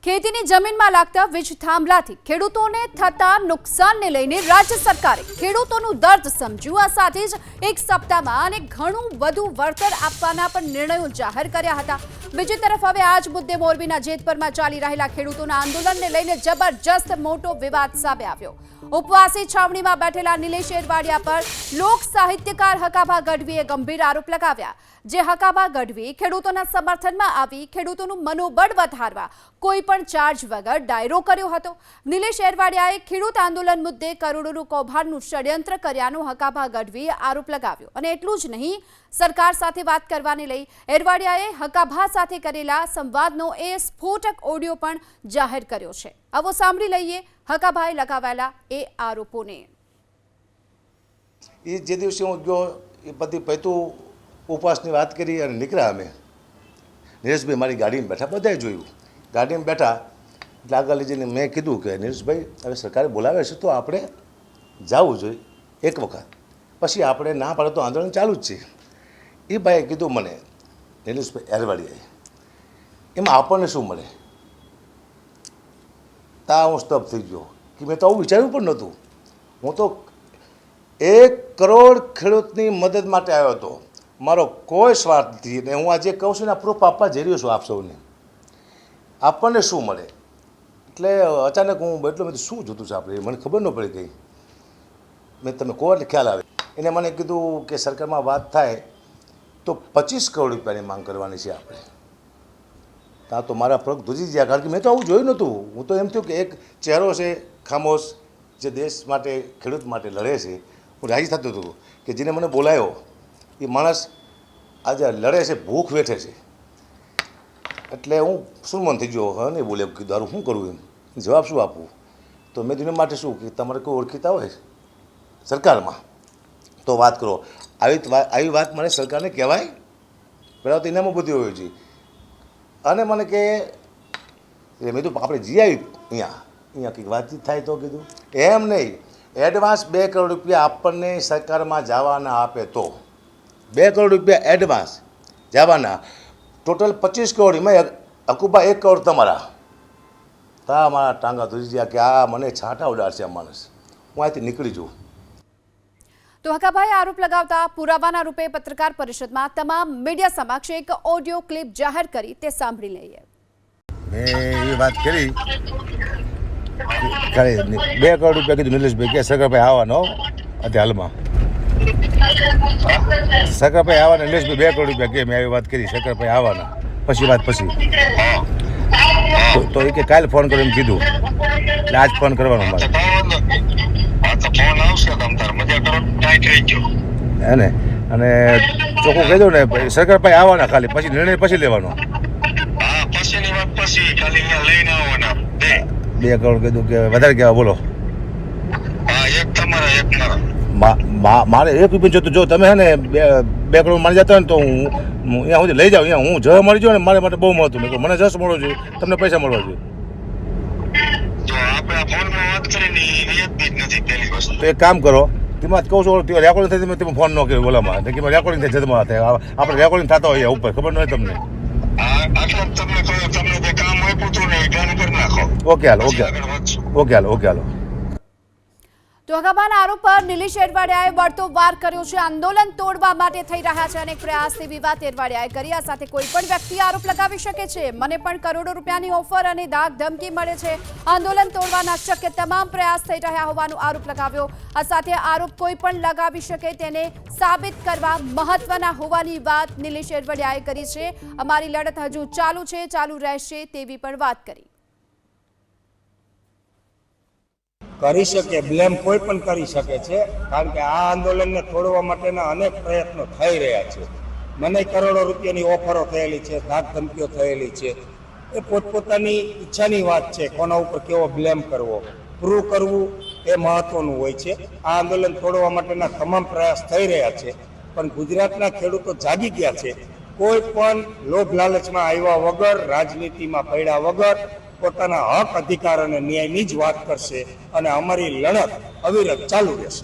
ખેતીની જમીનમાં લાગતા વીજ થાંભલાથી ખેડૂતોને થતા નુકસાનને લઈને રાજ્ય સરકારે ખેડૂતોનું દર્દ સમજ્યું। આ સાથે જ એક સપ્તાહમાં અને ઘણું વધુ વળતર આપવાના પણ નિર્ણયો જાહેર કર્યા હતા। બીજી તરફ હવે આ જ મુદ્દે મોરબીના જેતપરમાં ચાલી રહેલા ખેડૂતોના આંદોલનને લઈને જબરજસ્ત મોટો વિવાદ સામે આવ્યો। ઉપવાસી છાવણીમાં બેઠેલા નિલેશ એરવાડિયા પર લોક સાહિત્યકાર હકાભા ગઢવીએ ગંભીર આરોપ લગાવ્યા। જે હકાભા ગઢવી ખેડૂતોના સમર્થનમાં આવી ખેડૂતોનું મનોબળ વધારવા કોઈ પણ ચાર્જ વગર ડાયરો કર્યો હતો। નિલેશ એરવાડિયાએ ખેડૂત આંદોલન મુદ્દે કરોડોનું કૌભાંડનું ષડયંત્ર કર્યાનો હકાભા ગઢવીએ આરોપ લગાવ્યો। અને એટલું જ નહીં, સરકાર સાથે વાત કરવાને લઈ એરવાડિયાએ હકાભા સાથે કરેલા સંવાદનો એ સ્ફોટક ઓડિયો પણ જાહેર કર્યો છે। આવો સાંભળી લઈએ હકાભાએ લગાવેલા એ આરોપોને। એ જે દિવસે હું ગયો એ પતિ પૈતું ઉપવાસની વાત કરી અને નીકળ્યા અમે। નિલેશભાઈ મારી ગાડીમાં બેઠા, બધાએ જોયું ગાડીમાં બેઠા એટલે આગળ લઈ જઈને મેં કીધું કે નિલેશભાઈ હવે સરકારે બોલાવે છે તો આપણે જવું જોઈએ એક વખત, પછી આપણે ના પાડે તો આંદોલન ચાલુ જ છે। એ ભાઈએ કીધું મને, નિલેશભાઈ એરવાડિયાએ, એમાં આપણને શું મળે? તા હું સ્તબ્ધ થઈ ગયો કે મેં તો આવું વિચાર્યું પણ નહોતું। હું તો 1 કરોડ ખેડૂતની મદદ માટે આવ્યો હતો, મારો કોઈ સ્વાર્થ નથી। ને હું આજે કહું છું ને આ પ્રૂફ આપવા જઈ રહ્યો છું આપ સૌને। આપણને શું મળે? એટલે અચાનક હું બેઠલો, મેં શું જોતું છે આપણે, મને ખબર ન પડી ગઈ। મેં તમે કહો એટલે ખ્યાલ આવે। એને મને કીધું કે સરકારમાં વાત થાય તો 25 કરોડ રૂપિયાની માંગ કરવાની છે આપણે। ત્યાં તો મારા પગ ધ્રુજી ગયા, કારણ કે મેં તો આવું જોયું નહોતું। હું તો એમ થયું કે એક ચહેરો છે ખામોશ જે દેશ માટે ખેડૂત માટે લડે છે, હું રાજી થતો હતો કે જેને મને બોલાયો એ માણસ આજે લડે છે, ભૂખ વેઠે છે। એટલે હું સુરમન થઈ ગયો, હા નહીં બોલે, કીધું દારૂ શું કરવું, એમ જવાબ શું આપવું? તો મેં દુનિયા માટે શું કે તમારે કોઈ ઓળખીતા હોય સરકારમાં તો વાત કરો। આવી વાત મને સરકારને કહેવાય? પહેલાં તો એનામાં બધી હોય છે। અને મને કે મેં તો આપણે જી આવી અહીંયા કંઈક વાતચીત થાય તો કીધું એમ નહીં, એડવાન્સ 2 કરોડ રૂપિયા આપણને સરકારમાં જવાના આપે તો 2 કરોડ રૂપિયા એડવાન્સ જવાના, ટોટલ 25 કરોડ, એમાં હકુબા 1 કરોડ તમારા। તા મારા ટાંગા ધોઈ ગયા કે આ મને છાંટા ઉડાડશે આ માણસ, હું અહીંથી નીકળી જાઉં। તો હકાભાઈએ આરોપ લગાવતા પુરાવાના રૂપે પત્રકાર પરિષદમાં તમામ મીડિયા સમક્ષ એક ઓડિયો ક્લિપ જાહેર કરી, તે સાંભળી લઈએ। મેં એ વાત કરી 2 કરોડ રૂપિયા કીધું નિલેશભાઈ કે સરકારભાઈ આવવાનો અત્યારે હાલમાં, સરકારભાઈ આવવાના, નિલેશભાઈ 2 કરોડ રૂપિયા કે મેં આવી વાત કરી સરકારભાઈ આવવાના, પછી વાત પછી તો એ કે કાલે ફોન કરો એમ કીધું, એટલે આજ ફોન કરવાનો મારે હે ને। અને ચોખ્ખું કહી દઉં ને, સરકારભાઈ આવવાના ખાલી, પછી નિર્ણય પછી લેવાનો। 2 કરોડ કીધું કે વધારે કહેવા બોલો? મારે 1 રૂપિયા જોતું, જો તમે હે ને 2 કરોડ મળી જતા હોય ને તો હું અહીંયા સુધી લઈ જાઉં। અહીંયા હું જ મળી જાઉં ને મારા માટે બહુ મહત્વ નહીં, મને જશ મળવો જોઈએ, તમને પૈસા મળવા જોઈએ। તો એક કામ કરો, તેમાં કહું છું રેકોર્ડિંગ થાય તમે ફોન ન કર્યો બોલામાં, કે રેકોર્ડિંગ થાય જતમાં થાય, આપણે રેકોર્ડિંગ થતા હોય ઉપર, ખબર ન હોય તમને? ઓકે હાલો, ઓકે હાલો। તો હકાભાના આરોપ પર નિલેશ એરવાડિયાએ વળતો વાર કર્યો છે। આંદોલન તોડવા માટે થઈ રહ્યા છે અનેક પ્રયાસ, તેવી વાત એરવાડિયાએ કરી। આ સાથે કોઈ પણ વ્યક્તિ આરોપ લગાવી શકે છે, મને પણ કરોડો રૂપિયાની ઓફર અને દાગ ધમકી મળે છે, આંદોલન તોડવાના શક્ય તમામ પ્રયાસ થઈ રહ્યા હોવાનો આરોપ લગાવ્યો। આ સાથે આરોપ કોઈ પણ લગાવી શકે તેને સાબિત કરવા મહત્વના હોવાની વાત નિલેશ એરવાડિયાએ કરી છે। અમારી લડત હજુ ચાલુ છે, ચાલુ રહેશે તેવી પણ વાત કરી। કરી શકે, બ્લેમ કોઈ પણ કરી શકે છે, કારણ કે આ આંદોલનને તોડવા માટેના અનેક પ્રયત્નો થઈ રહ્યા છે। મને કરોડો રૂપિયાની ઓફરો થયેલી છે, ધાક ધમકીઓ થયેલી છે, એ પોતપોતાની ઈચ્છાની વાત છે, કોના ઉપર કેવો બ્લેમ કરવો, પ્રૂવ કરવું એ મહત્વનું હોય છે। આ આંદોલન તોડવા માટેના તમામ પ્રયાસ થઈ રહ્યા છે, પણ ગુજરાતના ખેડૂતો જાગી ગયા છે। કોઈ પણ લોભ લાલચમાં આવ્યા વગર, રાજનીતિમાં પડ્યા વગર પોતાના હક, અધિકાર અને ન્યાયની જ વાત કરશે, અને અમારી લડત અવિરત ચાલુ રહેશે।